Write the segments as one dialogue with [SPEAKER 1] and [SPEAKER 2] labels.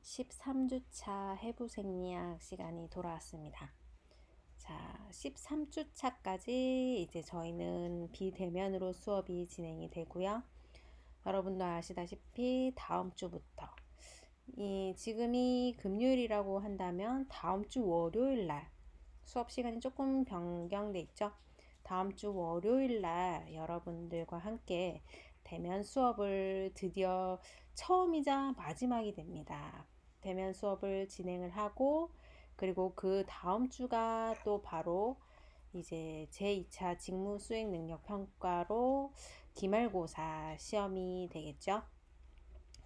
[SPEAKER 1] 13주차 해부생리학 시간이 돌아왔습니다. 자, 13주차까지 이제 저희는 비대면으로 수업이 진행이 되고요. 여러분도 아시다시피 다음 주부터 지금이 금요일이라고 한다면 다음 주 월요일 날 수업 시간이 조금 변경돼 있죠. 다음 주 월요일 날 여러분들과 함께 대면 수업을 드디어 처음이자 마지막이 됩니다. 대면 수업을 진행을 하고 그리고 그 다음 주가 또 바로 이제 제2차 직무 수행 능력 평가로 기말고사 시험이 되겠죠.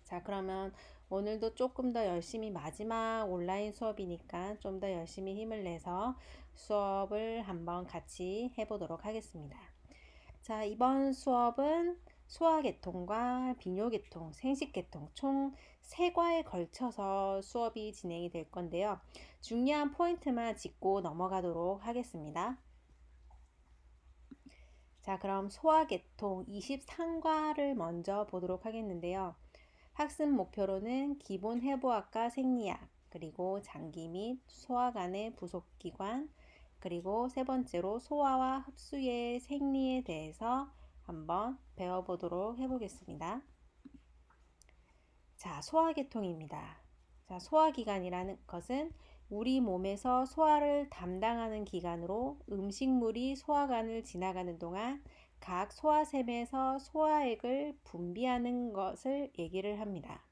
[SPEAKER 1] 자, 그러면 오늘도 조금 더 열심히 마지막 온라인 수업이니까 좀 더 열심히 힘을 내서 수업을 한번 같이 해보도록 하겠습니다. 자, 이번 수업은 소화계통과 비뇨계통, 생식계통 총 3과에 걸쳐서 수업이 진행이 될 건데요. 중요한 포인트만 짚고 넘어가도록 하겠습니다. 자, 그럼 소화계통 23과를 먼저 보도록 하겠는데요. 학습 목표로는 기본 해부학과 생리학, 그리고 장기 및 소화관의 부속기관, 그리고 세 번째로 소화와 흡수의 생리에 대해서 한번 배워보도록 해보겠습니다. 자, 소화계통입니다. 자, 소화기관이라는 것은 우리 몸에서 소화를 담당하는 기관으로 음식물이 소화관을 지나가는 동안 각 소화샘에서 소화액을 분비하는 것을 얘기를 합니다.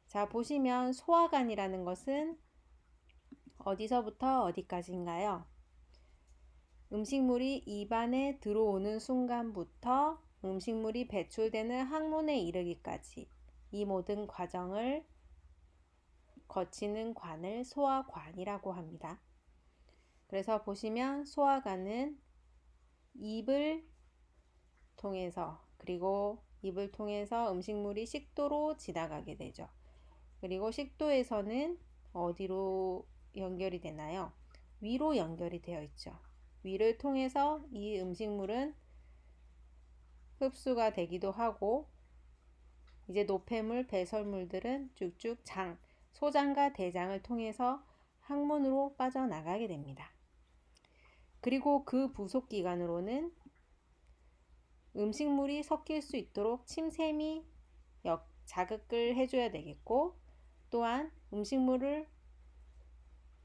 [SPEAKER 1] 자, 보시면 소화관이라는 것은 어디서부터 어디까지인가요? 음식물이 입안에 들어오는 순간부터 음식물이 배출되는 항문에 이르기까지 이 모든 과정을 거치는 관을 소화관이라고 합니다. 그래서 보시면 소화관은 입을 통해서 그리고 입을 통해서 음식물이 식도로 지나가게 되죠. 그리고 식도에서는 어디로 연결이 되나요? 위로 연결이 되어 있죠. 위를 통해서 이 음식물은 흡수가 되기도 하고 이제 노폐물, 배설물들은 쭉쭉 장, 소장과 대장을 통해서 항문으로 빠져나가게 됩니다. 그리고 그 부속기관으로는 음식물이 섞일 수 있도록 침샘이 자극을 해줘야 되겠고 또한 음식물을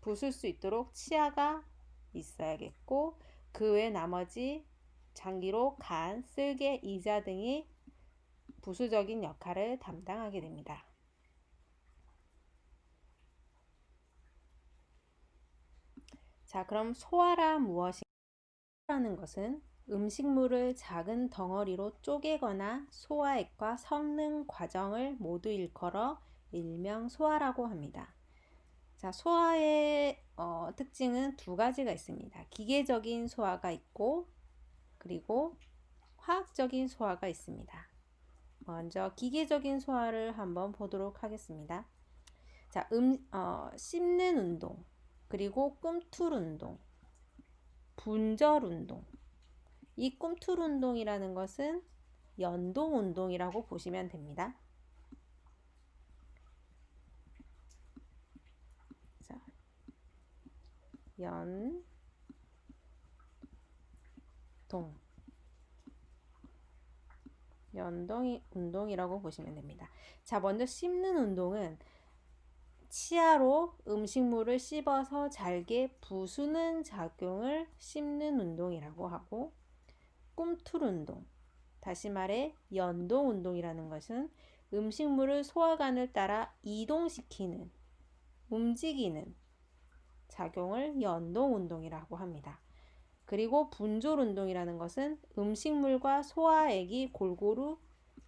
[SPEAKER 1] 부술 수 있도록 치아가 있어야겠고 그 외 나머지 장기로 간, 쓸개, 이자 등이 부수적인 역할을 담당하게 됩니다. 자, 그럼 소화란 무엇인가라는 것은 음식물을 작은 덩어리로 쪼개거나 소화액과 섞는 과정을 모두 일컬어 일명 소화라고 합니다. 자, 소화의 특징은 두 가지가 있습니다. 기계적인 소화가 있고 그리고 화학적인 소화가 있습니다. 먼저 기계적인 소화를 한번 보도록 하겠습니다. 자, 씹는 운동, 그리고 꿈틀 운동, 분절 운동. 이 꿈틀 운동이라는 것은 연동 운동이라고 보시면 됩니다. 자, 연동. 연동 운동이라고 보시면 됩니다. 자, 먼저 씹는 운동은 치아로 음식물을 씹어서 잘게 부수는 작용을 씹는 운동이라고 하고 꿈틀 운동, 다시 말해 연동 운동이라는 것은 음식물을 소화관을 따라 이동시키는, 움직이는 작용을 연동 운동이라고 합니다. 그리고 분절 운동이라는 것은 음식물과 소화액이 골고루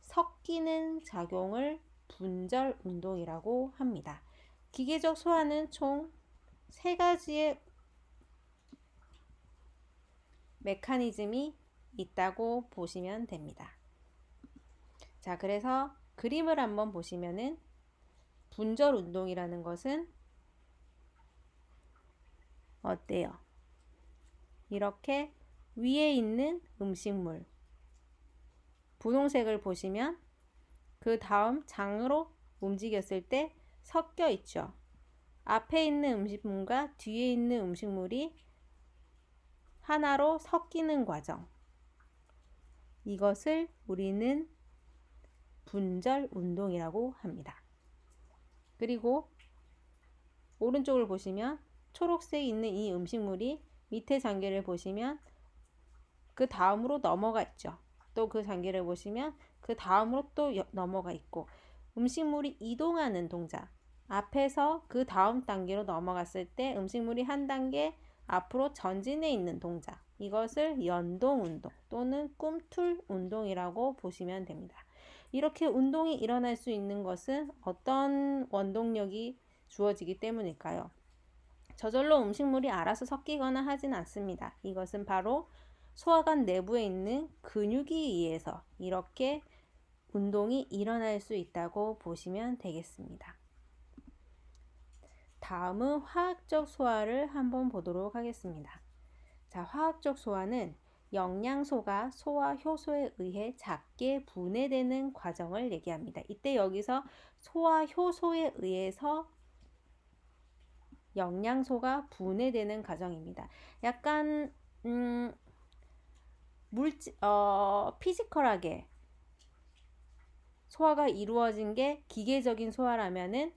[SPEAKER 1] 섞이는 작용을 분절 운동이라고 합니다. 기계적 소화는 총 3가지의 메커니즘이 있다고 보시면 됩니다. 자, 그래서 그림을 한번 보시면은 분절 운동이라는 것은 어때요? 이렇게 위에 있는 음식물 분홍색을 보시면 그 다음 장으로 움직였을 때 섞여 있죠. 앞에 있는 음식물과 뒤에 있는 음식물이 하나로 섞이는 과정. 이것을 우리는 분절 운동이라고 합니다. 그리고 오른쪽을 보시면 초록색 있는 이 음식물이 밑에 장기를 보시면 그 다음으로 넘어가 있죠. 또 그 장기를 보시면 그 다음으로 또 넘어가 있고, 음식물이 이동하는 동작. 앞에서 그 다음 단계로 넘어갔을 때 음식물이 한 단계 앞으로 전진해 있는 동작. 이것을 연동 운동 또는 꿈틀 운동이라고 보시면 됩니다. 이렇게 운동이 일어날 수 있는 것은 어떤 원동력이 주어지기 때문일까요? 저절로 음식물이 알아서 섞이거나 하진 않습니다. 이것은 바로 소화관 내부에 있는 근육에 의해서 이렇게 운동이 일어날 수 있다고 보시면 되겠습니다. 다음은 화학적 소화를 한번 보도록 하겠습니다. 자, 화학적 소화는 영양소가 소화 효소에 의해 작게 분해되는 과정을 얘기합니다. 이때 여기서 소화 효소에 의해서 영양소가 분해되는 과정입니다. 약간 피지컬하게 소화가 이루어진 게 기계적인 소화라면은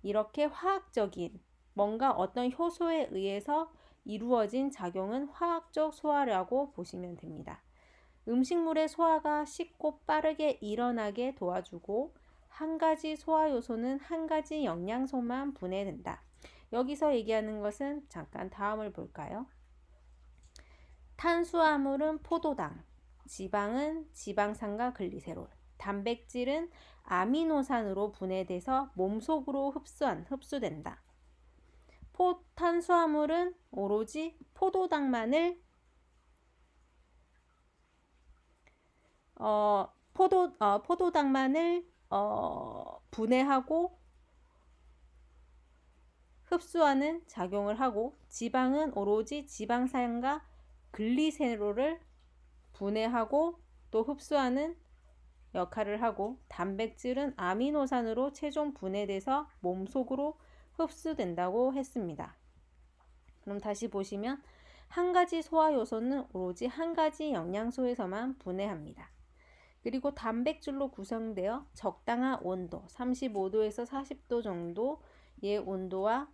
[SPEAKER 1] 이렇게 화학적인 뭔가 어떤 효소에 의해서 이루어진 작용은 화학적 소화라고 보시면 됩니다. 음식물의 소화가 쉽고 빠르게 일어나게 도와주고 한 가지 소화 요소는 한 가지 영양소만 분해된다. 여기서 얘기하는 것은 잠깐 다음을 볼까요? 탄수화물은 포도당, 지방은 지방산과 글리세롤, 단백질은 아미노산으로 분해돼서 몸속으로 흡수된다. 탄수화물은 오로지 포도당만을 분해하고 흡수하는 작용을 하고, 지방은 오로지 지방산과 글리세롤을 분해하고 또 흡수하는 역할을 하고, 단백질은 아미노산으로 최종 분해돼서 몸속으로 흡수된다고 했습니다. 그럼 다시 보시면 한 가지 소화 요소는 오로지 한 가지 영양소에서만 분해합니다. 그리고 단백질로 구성되어 적당한 온도, 35도에서 40도 정도의 온도와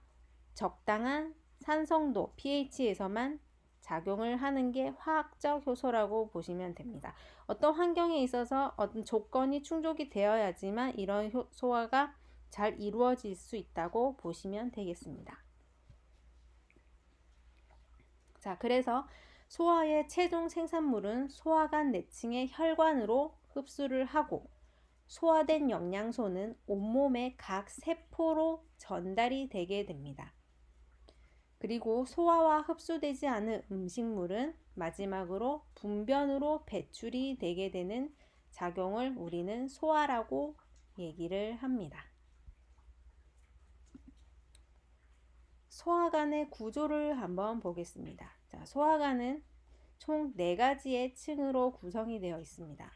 [SPEAKER 1] 적당한 산성도, pH에서만 작용을 하는 게 화학적 효소라고 보시면 됩니다. 어떤 환경에 있어서 어떤 조건이 충족이 되어야지만 이런 소화가 잘 이루어질 수 있다고 보시면 되겠습니다. 자, 그래서 소화의 최종 생산물은 소화관 내층의 혈관으로 흡수를 하고, 소화된 영양소는 온몸의 각 세포로 전달이 되게 됩니다. 그리고 소화와 흡수되지 않은 음식물은 마지막으로 분변으로 배출이 되게 되는 작용을 우리는 소화라고 얘기를 합니다. 소화관의 구조를 한번 보겠습니다. 자, 소화관은 총 4가지의 층으로 구성이 되어 있습니다.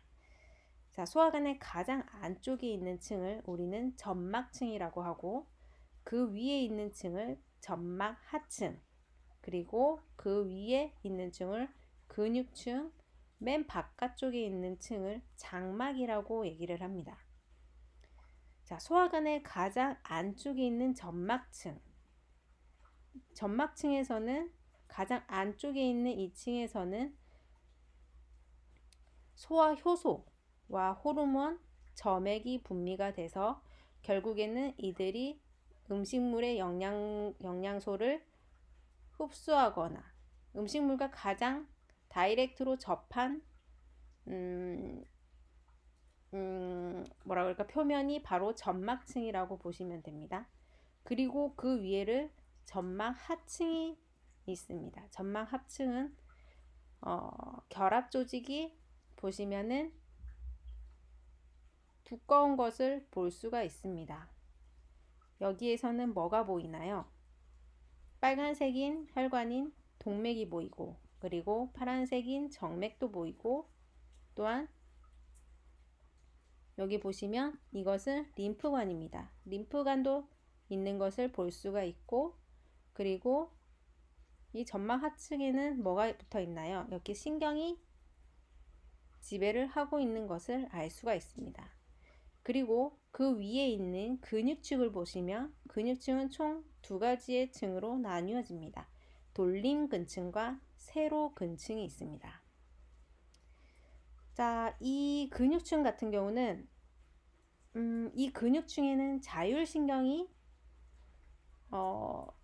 [SPEAKER 1] 자, 소화관의 가장 안쪽에 있는 층을 우리는 점막층이라고 하고, 그 위에 있는 층을 점막 하층, 그리고 그 위에 있는 층을 근육층, 맨 바깥쪽에 있는 층을 장막이라고 얘기를 합니다. 자, 소화관의 가장 안쪽에 있는 점막층에서는 가장 안쪽에 있는 이 층에서는 소화 효소와 호르몬, 점액이 분비가 돼서 결국에는 이들이 음식물의 영양소를 흡수하거나 음식물과 가장 다이렉트로 접한 표면이 바로 점막층이라고 보시면 됩니다. 그리고 그 위에를 점막 하층이 있습니다. 점막 하층은 결합 조직이 보시면은 두꺼운 것을 볼 수가 있습니다. 여기에서는 뭐가 보이나요? 빨간색인 혈관인 동맥이 보이고, 그리고 파란색인 정맥도 보이고, 또한 여기 보시면 이것은 림프관입니다. 림프관도 있는 것을 볼 수가 있고, 그리고 이 점막 하층에는 뭐가 붙어 있나요? 여기 신경이 지배를 하고 있는 것을 알 수가 있습니다. 그리고 그 위에 있는 근육층을 보시면 근육층은 총 두 가지의 층으로 나뉘어집니다. 돌림근층과 세로근층이 있습니다. 자, 이 근육층 같은 경우는 이 근육층에는 자율신경이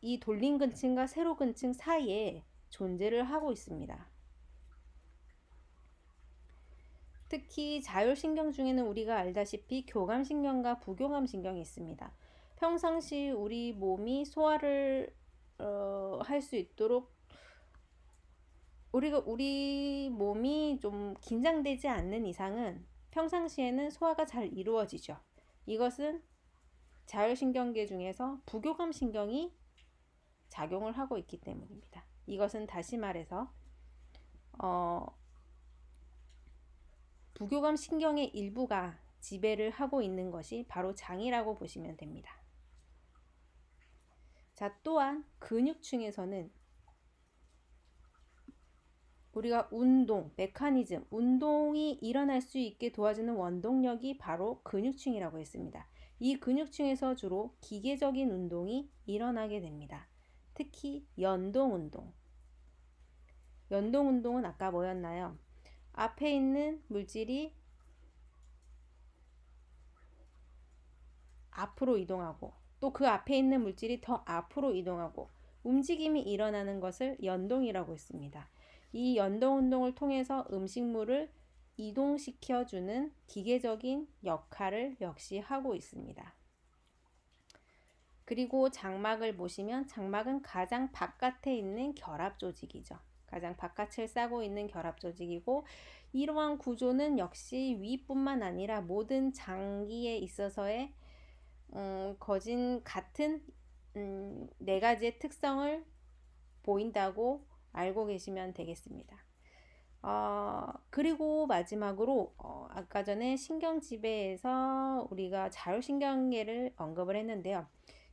[SPEAKER 1] 이 돌림근층과 세로근층 사이에 존재를 하고 있습니다. 특히 자율신경 중에는 우리가 알다시피 교감신경과 부교감신경이 있습니다. 평상시 우리 몸이 소화를 할 수 있도록 우리 몸이 좀 긴장되지 않는 이상은 평상시에는 소화가 잘 이루어지죠. 이것은 자율신경계 중에서 부교감신경이 작용을 하고 있기 때문입니다. 이것은 다시 말해서 부교감신경의 일부가 지배를 하고 있는 것이 바로 장이라고 보시면 됩니다. 자, 또한 근육층에서는 우리가 운동, 메커니즘, 운동이 일어날 수 있게 도와주는 원동력이 바로 근육층이라고 했습니다. 이 근육층에서 주로 기계적인 운동이 일어나게 됩니다. 특히 연동운동. 연동운동은 아까 뭐였나요? 앞에 있는 물질이 앞으로 이동하고 또 그 앞에 있는 물질이 더 앞으로 이동하고 움직임이 일어나는 것을 연동이라고 했습니다. 이 연동 운동을 통해서 음식물을 이동시켜주는 기계적인 역할을 역시 하고 있습니다. 그리고 장막을 보시면 장막은 가장 바깥에 있는 결합 조직이죠. 가장 바깥을 싸고 있는 결합 조직이고 이러한 구조는 역시 위뿐만 아니라 모든 장기에 있어서의 거진 같은 네 가지의 특성을 보인다고 알고 계시면 되겠습니다. 그리고 마지막으로 아까 전에 신경지배에서 우리가 자율신경계를 언급을 했는데요.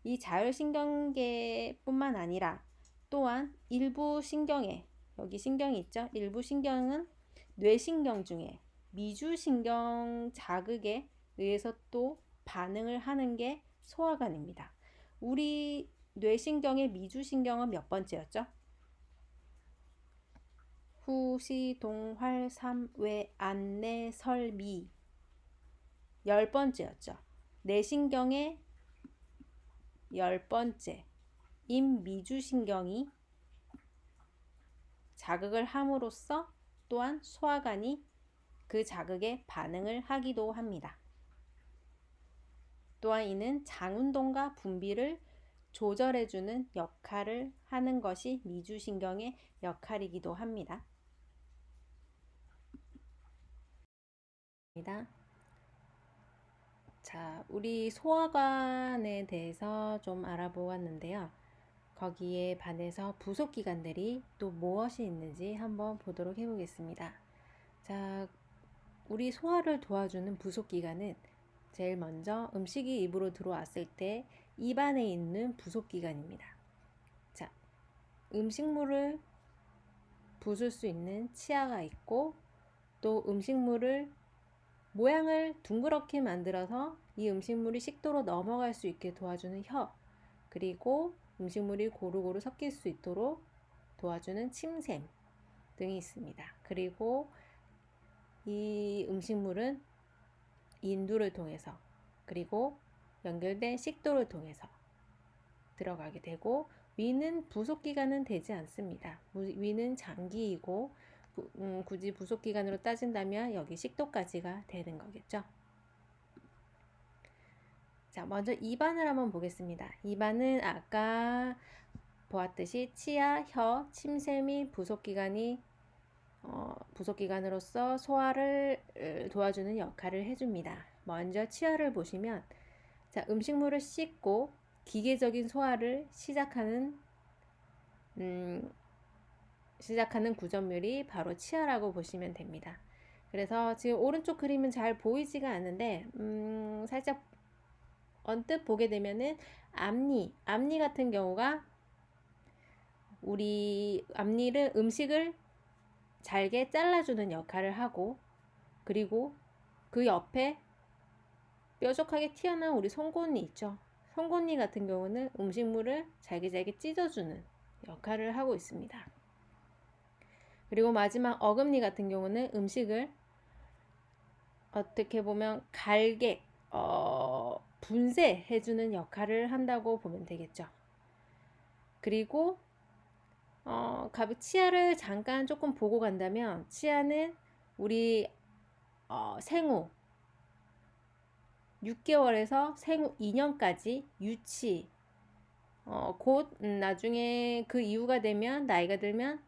[SPEAKER 1] 이 자율신경계뿐만 아니라 또한 일부 신경에 여기 신경이 있죠. 일부 신경은 뇌신경 중에 미주신경 자극에 의해서 또 반응을 하는 게 소화관입니다. 우리 뇌신경의 미주신경은 몇 번째였죠? 후시, 동, 활, 삼, 외, 안, 내, 설, 미 10번째였죠. 뇌신경의 10번째 임미주신경이 자극을 함으로써 또한 소화관이 그 자극에 반응을 하기도 합니다. 또한 이는 장운동과 분비를 조절해주는 역할을 하는 것이 미주신경의 역할이기도 합니다. 자, 우리 소화관에 대해서 좀 알아보았는데요. 거기에 반해서 부속기관들이 또 무엇이 있는지 한번 보도록 해보겠습니다. 자, 우리 소화를 도와주는 부속기관은 제일 먼저 음식이 입으로 들어왔을 때 입안에 있는 부속기관입니다. 자, 음식물을 부술 수 있는 치아가 있고 또 음식물을 모양을 둥그렇게 만들어서 이 음식물이 식도로 넘어갈 수 있게 도와주는 혀, 그리고 음식물이 고루고루 섞일 수 있도록 도와주는 침샘 등이 있습니다. 그리고 이 음식물은 인두를 통해서 그리고 연결된 식도를 통해서 들어가게 되고 위는 부속기관은 되지 않습니다. 위는 장기이고 굳이 부속기관으로 따진다면 여기 식도까지가 되는 거겠죠. 자, 먼저 입안을 한번 보겠습니다. 입안은 아까 보았듯이 치아, 혀, 침샘이 부속기관으로서 소화를 도와주는 역할을 해줍니다. 먼저 치아를 보시면 자, 음식물을 씹고 기계적인 소화를 시작하는 구조물이 바로 치아라고 보시면 됩니다. 그래서 지금 오른쪽 그림은 잘 보이지가 않는데 살짝 언뜻 보게 되면은 앞니 같은 경우가 우리 앞니를 음식을 잘게 잘라주는 역할을 하고, 그리고 그 옆에 뾰족하게 튀어나온 우리 송곳니 있죠. 송곳니 같은 경우는 음식물을 잘게 찢어주는 역할을 하고 있습니다. 그리고 마지막 어금니 같은 경우는 음식을 어떻게 보면 갈게 분쇄해주는 역할을 한다고 보면 되겠죠. 그리고 치아를 잠깐 조금 보고 간다면, 치아는 우리 생후 6개월에서 생후 2년까지 유치, 곧 나중에 그 이후가 되면, 나이가 들면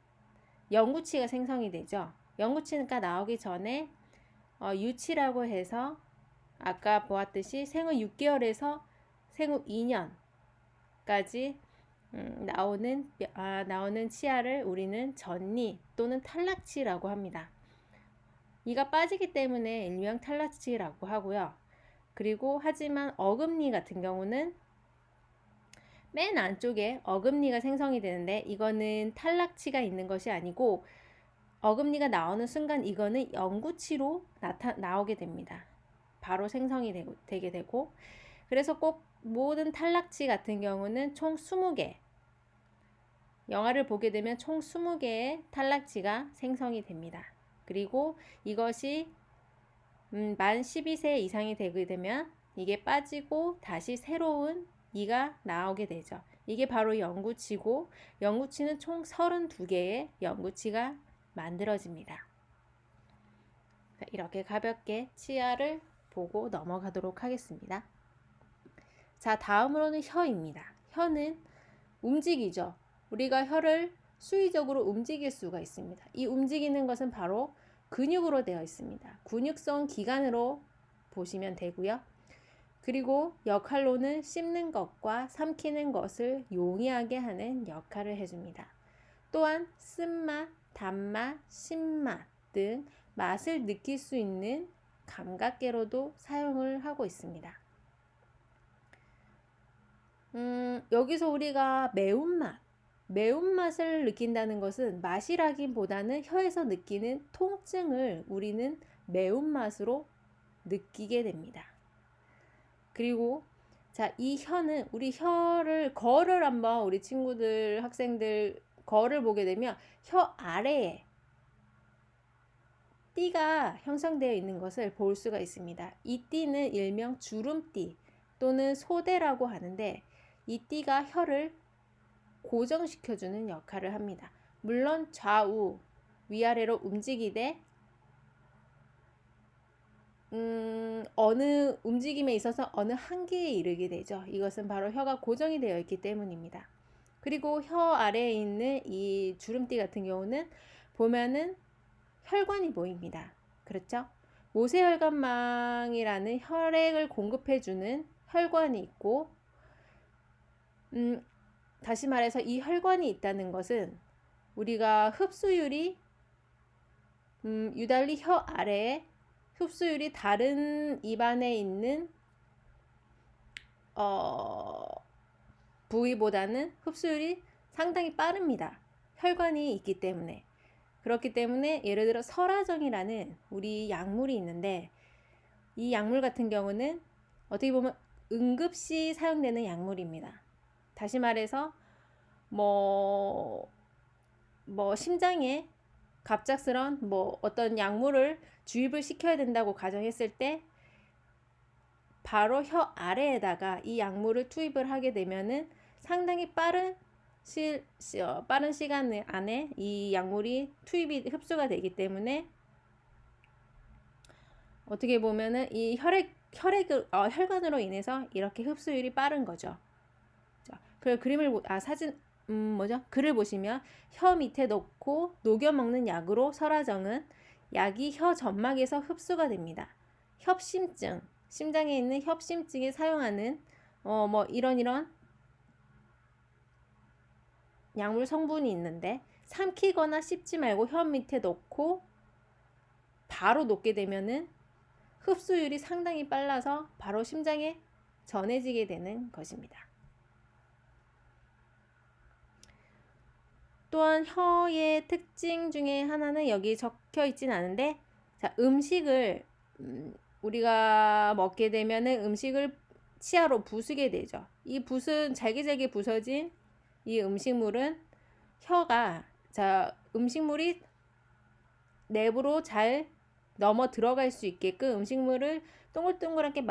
[SPEAKER 1] 영구치가 생성이 되죠. 영구치가 나오기 전에 유치라고 해서 아까 보았듯이 생후 6개월에서 생후 2년까지 나오는 치아를 우리는 전니 또는 탈락치라고 합니다. 이가 빠지기 때문에 일명 탈락치라고 하고요. 그리고 하지만 어금니 같은 경우는 맨 안쪽에 어금니가 생성이 되는데, 이거는 탈락치가 있는 것이 아니고 어금니가 나오는 순간 이거는 영구치로 나오게 됩니다. 바로 생성이 되게 되고, 그래서 꼭 모든 탈락치 같은 경우는 총 20개, 영화를 보게 되면 총 20개의 탈락치가 생성이 됩니다. 그리고 이것이 만 12세 이상이 되게 되면 이게 빠지고 다시 새로운 이가 나오게 되죠. 이게 바로 영구치고, 영구치는 총 32개의 영구치가 만들어집니다. 이렇게 가볍게 치아를 보고 넘어가도록 하겠습니다. 자, 다음으로는 혀입니다. 혀는 움직이죠. 우리가 혀를 수의적으로 움직일 수가 있습니다. 이 움직이는 것은 바로 근육으로 되어 있습니다. 근육성 기관으로 보시면 되고요. 그리고 역할로는 씹는 것과 삼키는 것을 용이하게 하는 역할을 해줍니다. 또한 쓴맛, 단맛, 신맛 등 맛을 느낄 수 있는 감각계로도 사용을 하고 있습니다. 여기서 우리가 매운맛을 느낀다는 것은 맛이라기보다는 혀에서 느끼는 통증을 우리는 매운맛으로 느끼게 됩니다. 그리고 자, 이 혀는 우리 거를 한번 우리 친구들, 학생들 거를 보게 되면 혀 아래에 띠가 형성되어 있는 것을 볼 수가 있습니다. 이 띠는 일명 주름띠 또는 소대라고 하는데, 이 띠가 혀를 고정시켜주는 역할을 합니다. 물론 좌우 위아래로 움직이되 어느 움직임에 있어서 어느 한계에 이르게 되죠. 이것은 바로 혀가 고정이 되어 있기 때문입니다. 그리고 혀 아래에 있는 이 주름띠 같은 경우는 보면은 혈관이 보입니다. 그렇죠? 모세혈관망이라는 혈액을 공급해주는 혈관이 있고, 다시 말해서 이 혈관이 있다는 것은 우리가 흡수율이 유달리 혀 아래에 흡수율이 다른 입안에 있는 부위보다는 흡수율이 상당히 빠릅니다. 혈관이 있기 때문에. 그렇기 때문에 예를 들어 설화정이라는 우리 약물이 있는데, 이 약물 같은 경우는 어떻게 보면 응급시 사용되는 약물입니다. 다시 말해서 심장에 갑작스런 어떤 약물을 주입을 시켜야 된다고 가정했을 때 바로 혀 아래에다가 이 약물을 투입을 하게 되면은 상당히 빠른 시간 안에 이 약물이 흡수가 되기 때문에 어떻게 보면은 이 혈관으로 인해서 이렇게 흡수율이 빠른 거죠. 그 글을 보시면 혀 밑에 넣고 녹여 먹는 약으로 설화정은 약이 혀 점막에서 흡수가 됩니다. 협심증, 심장에 있는 협심증에 사용하는 이런 약물 성분이 있는데, 삼키거나 씹지 말고 혀 밑에 넣고 바로 녹게 되면은 흡수율이 상당히 빨라서 바로 심장에 전해지게 되는 것입니다. 또한 혀의 특징 중에 하나는 여기 적혀 있진 않은데, 자, 음식을 우리가 먹게 되면은 음식을 치아로 부수게 되죠. 이 잘게 부서진 이 음식물은 혀가, 자, 음식물이 내부로 잘 넘어 들어갈 수 있게끔 음식물을 동글동글하게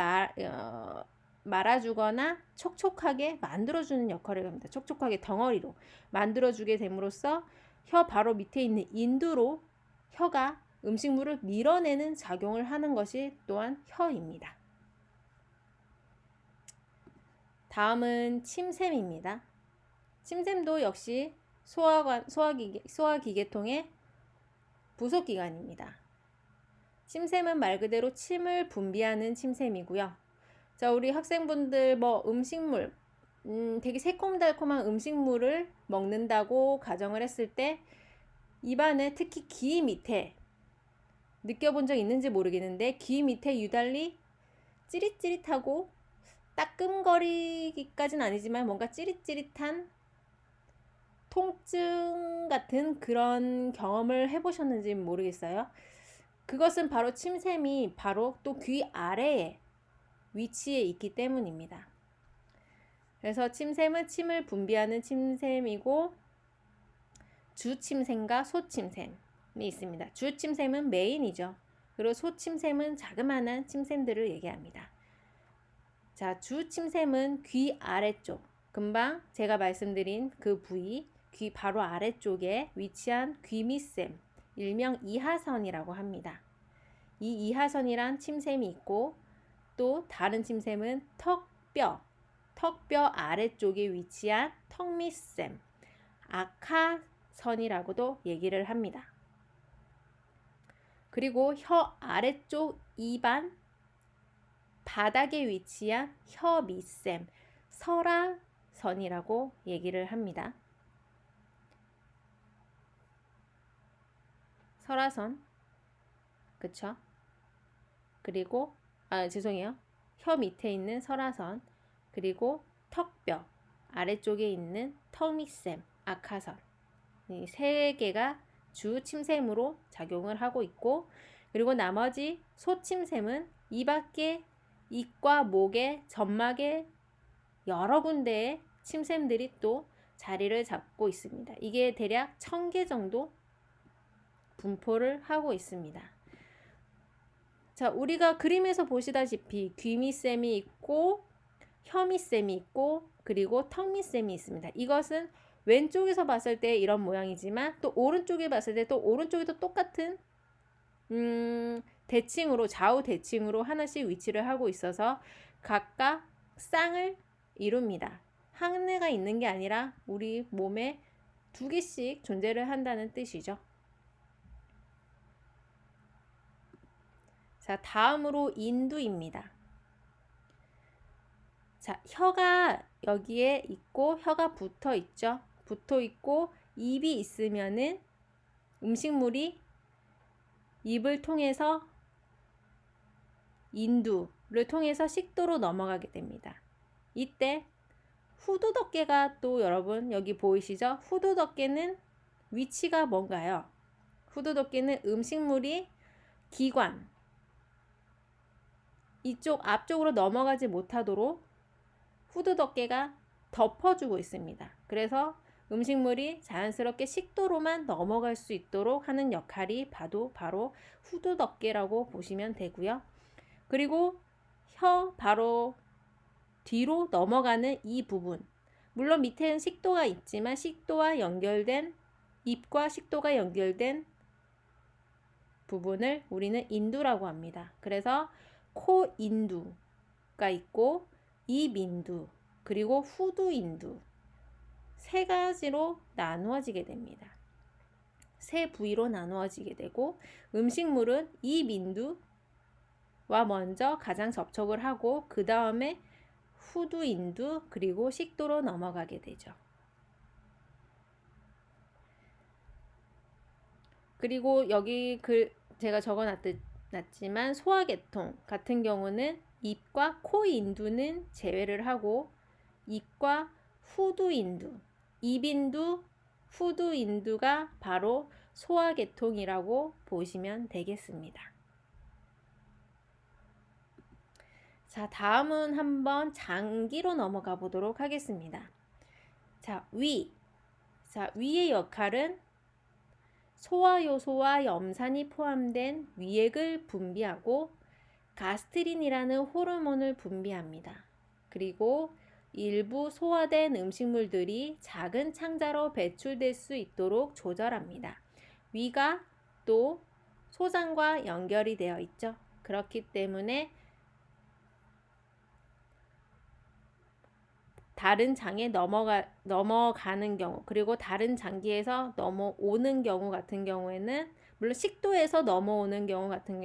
[SPEAKER 1] 말아주거나 촉촉하게 만들어주는 역할을 합니다. 촉촉하게 덩어리로 만들어주게 됨으로써 혀 바로 밑에 있는 인두로 혀가 음식물을 밀어내는 작용을 하는 것이 또한 혀입니다. 다음은 침샘입니다. 침샘도 역시 소화기계통의 부속기관입니다. 침샘은 말 그대로 침을 분비하는 침샘이고요. 자, 우리 학생분들 음식물, 되게 새콤달콤한 음식물을 먹는다고 가정을 했을 때 입안에 특히 귀 밑에 느껴본 적 있는지 모르겠는데 귀 밑에 유달리 찌릿찌릿하고 따끔거리기까지는 아니지만 뭔가 찌릿찌릿한 통증 같은 그런 경험을 해보셨는지 모르겠어요. 그것은 바로 침샘이 바로 또 귀 아래에 위치해 있기 때문입니다. 그래서 침샘은 침을 분비하는 침샘이고 주침샘과 소침샘이 있습니다. 주침샘은 메인이죠. 그리고 소침샘은 자그마한 침샘들을 얘기합니다. 자, 주침샘은 귀 아래쪽, 금방 제가 말씀드린 그 부위, 귀 바로 아래쪽에 위치한 귀밑샘, 일명 이하선이라고 합니다. 이 이하선이란 침샘이 있고 또 다른 침샘은 턱뼈 아래쪽에 위치한 턱밑샘, 악하선이라고도 얘기를 합니다. 그리고 혀 아래쪽 입안 바닥에 위치한 혀 밑샘, 설화선이라고 얘기를 합니다. 설화선, 그쵸? 그리고 죄송해요. 혀 밑에 있는 설화선, 그리고 턱뼈 아래쪽에 있는 턱밑샘, 악하선, 이 세 개가 주 침샘으로 작용을 하고 있고, 그리고 나머지 소침샘은 이 밖에 입과 목의 점막의 여러 군데의 침샘들이 또 자리를 잡고 있습니다. 이게 대략 1000개 정도 분포를 하고 있습니다. 자, 우리가 그림에서 보시다시피 귀밑샘이 있고 혀밑샘이 있고 그리고 턱밑샘이 있습니다. 이것은 왼쪽에서 봤을 때 이런 모양이지만 또 오른쪽에 봤을 때 또 오른쪽에도 똑같은 대칭으로, 좌우 대칭으로 하나씩 위치를 하고 있어서 각각 쌍을 이룹니다. 하나가 있는 게 아니라 우리 몸에 2개씩 존재를 한다는 뜻이죠. 자, 다음으로 인두입니다. 자, 혀가 여기에 있고 혀가 붙어 있죠. 붙어 있고 입이 있으면은 음식물이 입을 통해서 인두를 통해서 식도로 넘어가게 됩니다. 이때 후두덕계가 또 여러분 여기 보이시죠? 후두덕계는 위치가 뭔가요? 후두덕계는 음식물이 기관 이쪽 앞쪽으로 넘어가지 못하도록 후두덕계가 덮어주고 있습니다. 그래서 음식물이 자연스럽게 식도로만 넘어갈 수 있도록 하는 역할이 바로 후두덕계라고 보시면 되고요. 그리고 혀 바로 뒤로 넘어가는 이 부분, 물론 밑에는 식도가 있지만 식도와 연결된 입과 식도가 연결된 부분을 우리는 인두라고 합니다. 그래서 코인두가 있고 입인두 그리고 후두인두 세 가지로 나누어지게 됩니다. 세 부위로 나누어지게 되고 음식물은 입인두와 먼저 가장 접촉을 하고 그 다음에 후두인두 그리고 식도로 넘어가게 되죠. 그리고 여기 제가 적어놨지만 소화계통 같은 경우는 입과 코 인두는 제외를 하고 입과 후두 인두, 입인두, 후두 인두가 바로 소화계통이라고 보시면 되겠습니다. 자, 다음은 한번 장기로 넘어가 보도록 하겠습니다. 자, 위. 자, 위의 역할은 소화효소와 염산이 포함된 위액을 분비하고 가스트린이라는 호르몬을 분비합니다. 그리고 일부 소화된 음식물들이 작은 창자로 배출될 수 있도록 조절합니다. 위가 또 소장과 연결이 되어 있죠. 그렇기 때문에 다른 장에 넘어가는 경우, 그리고 다른 장기에서 넘어오는 경우 같은 경우에는, 물론 식도에서 넘어오는 경우 같은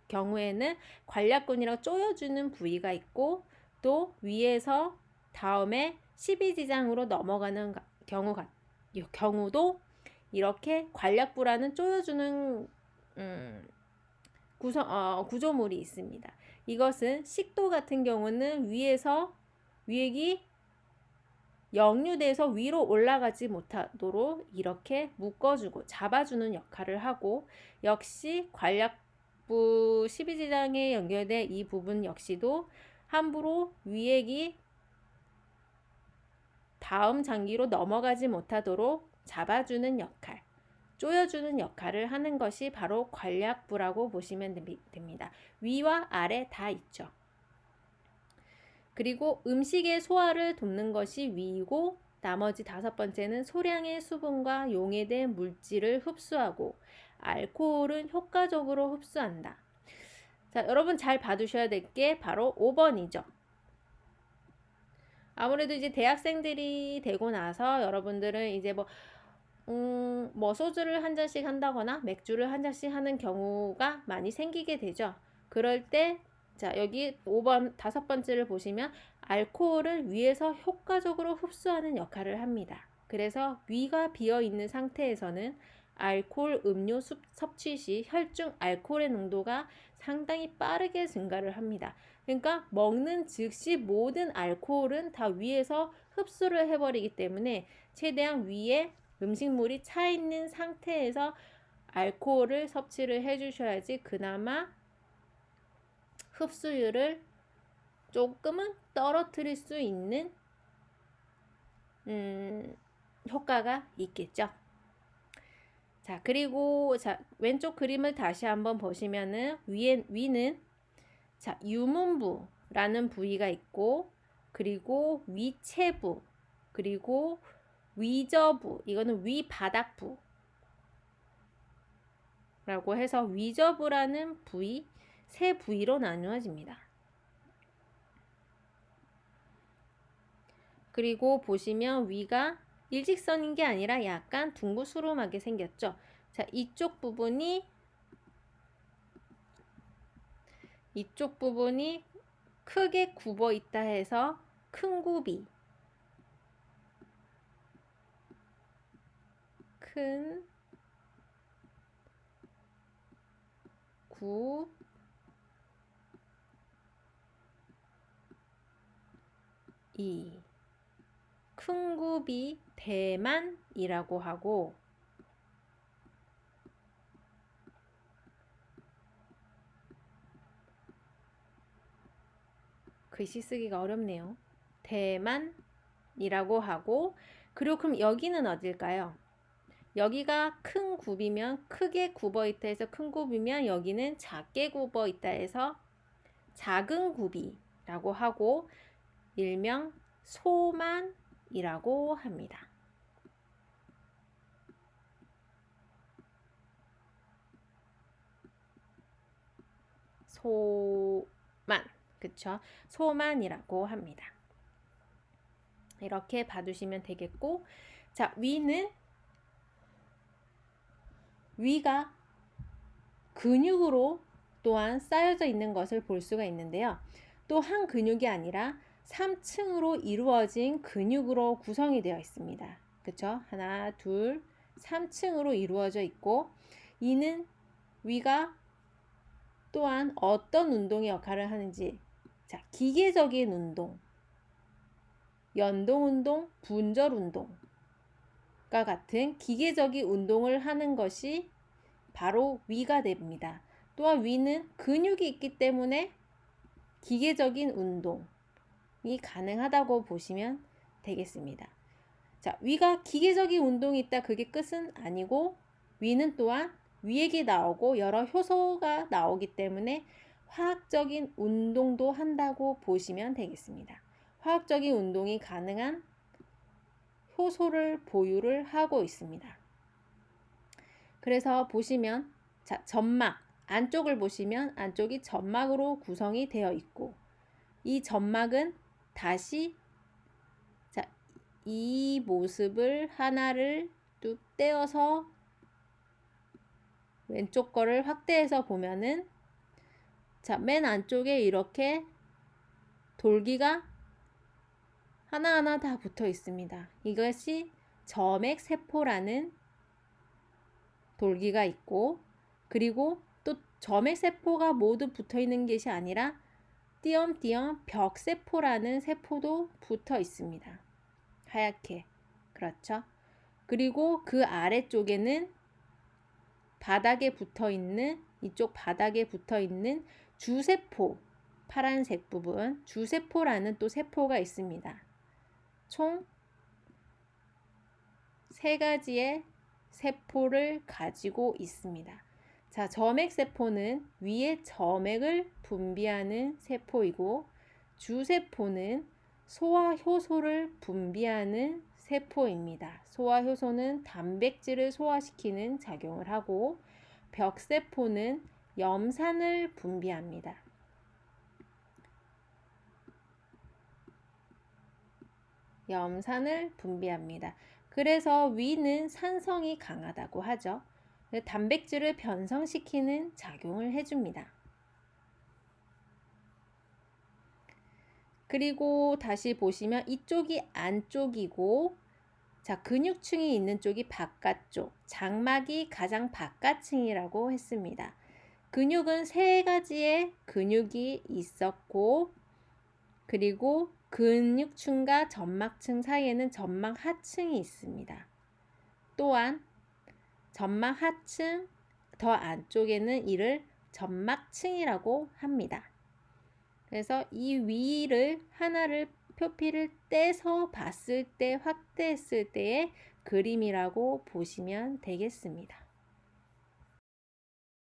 [SPEAKER 1] 경우에는 관략근이라고 쪼여주는 부위가 있고, 또 위에서 다음에 십이지장으로 넘어가는 경우도 이렇게 관략부라는 쪼여주는 구조물이 있습니다. 이것은 식도 같은 경우는 위에서 위액이 역류돼서 위로 올라가지 못하도록 이렇게 묶어주고 잡아주는 역할을 하고, 역시 관략부 12지장에 연결된 이 부분 역시도 함부로 위액이 다음 장기로 넘어가지 못하도록 잡아주는 역할, 조여주는 역할을 하는 것이 바로 관략부라고 보시면 됩니다. 위와 아래 다 있죠. 그리고 음식의 소화를 돕는 것이 위이고, 나머지 5번째는 소량의 수분과 용해된 물질을 흡수하고 알코올은 효과적으로 흡수한다. 자, 여러분 잘 봐두셔야 될 게 바로 5번이죠. 아무래도 이제 대학생들이 되고 나서 여러분들은 이제 뭐 소주를 한 잔씩 한다거나 맥주를 한 잔씩 하는 경우가 많이 생기게 되죠. 그럴 때 자, 여기 5번 5번째를 보시면 알코올을 위에서 효과적으로 흡수하는 역할을 합니다. 그래서 위가 비어 있는 상태에서는 알코올 음료 섭취 시 혈중 알코올의 농도가 상당히 빠르게 증가를 합니다. 그러니까 먹는 즉시 모든 알코올은 다 위에서 흡수를 해버리기 때문에 최대한 위에 음식물이 차 있는 상태에서 알코올을 섭취를 해주셔야지 그나마 흡수율을 조금은 떨어뜨릴 수 있는 효과가 있겠죠. 자, 그리고 왼쪽 그림을 다시 한번 보시면은 위는 자, 유문부라는 부위가 있고, 그리고 위체부, 그리고 위저부, 이거는 위바닥부 라고 해서 위저부라는 부위, 세 부위로 나누어집니다. 그리고 보시면 위가 일직선인 게 아니라 약간 둥그스름하게 생겼죠. 자, 이쪽 부분이 크게 굽어 있다 해서 큰 굽이, 큰 굽이, 큰 굽이 대만이라고 하고, 글씨 쓰기가 어렵네요. 대만이라고 하고, 그리고 그럼 여기는 어딜까요? 여기가 큰 굽이면 크게 굽어 있다 해서 큰 굽이면 여기는 작게 굽어 있다 해서 작은 굽이라고 하고, 일명 소만이라고 합니다. 소만, 그쵸? 소만이라고 합니다. 이렇게 봐두시면 되겠고, 자, 위가 근육으로 또한 쌓여져 있는 것을 볼 수가 있는데요. 또 한 근육이 아니라 3층으로 이루어진 근육으로 구성이 되어 있습니다. 그쵸? 하나, 둘, 3층으로 이루어져 있고, 이는 위가 또한 어떤 운동의 역할을 하는지. 자, 기계적인 운동, 연동 운동, 분절 운동과 같은 기계적인 운동을 하는 것이 바로 위가 됩니다. 또한 위는 근육이 있기 때문에 기계적인 운동이 가능하다고 보시면 되겠습니다. 자, 위가 기계적인 운동이 있다, 그게 끝은 아니고 위는 또한 위액이 나오고 여러 효소가 나오기 때문에 화학적인 운동도 한다고 보시면 되겠습니다. 화학적인 운동이 가능한 효소를 보유를 하고 있습니다. 그래서 보시면, 자, 점막 안쪽을 보시면 안쪽이 점막으로 구성이 되어 있고, 이 점막은 다시, 자, 이 모습을 하나를 뚝 떼어서 왼쪽 거를 확대해서 보면은, 자, 맨 안쪽에 이렇게 돌기가 하나하나 다 붙어 있습니다. 이것이 점액세포라는 돌기가 있고, 그리고 또 점액세포가 모두 붙어 있는 것이 아니라 띄엄띄엄 벽세포라는 세포도 붙어 있습니다. 하얗게. 그렇죠? 그리고 그 아래쪽에는 바닥에 붙어 있는, 이쪽 바닥에 붙어 있는 주세포, 파란색 부분, 주세포라는 또 세포가 있습니다. 총 3가지의 세포를 가지고 있습니다. 자, 점액세포는 위에 점액을 분비하는 세포이고, 주세포는 소화효소를 분비하는 세포입니다. 소화효소는 단백질을 소화시키는 작용을 하고, 벽세포는 염산을 분비합니다. 염산을 분비합니다. 그래서 위는 산성이 강하다고 하죠. 단백질을 변성시키는 작용을 해줍니다. 그리고 다시 보시면 이쪽이 안쪽이고, 자, 근육층이 있는 쪽이 바깥쪽, 장막이 가장 바깥층이라고 했습니다. 근육은 3가지의 근육이 있었고, 그리고 근육층과 점막층 사이에는 점막 하층이 있습니다. 또한 점막 하층 더 안쪽에는 이를 점막층이라고 합니다. 그래서 이 위를 하나를 표피를 떼서 봤을 때, 확대했을 때의 그림이라고 보시면 되겠습니다.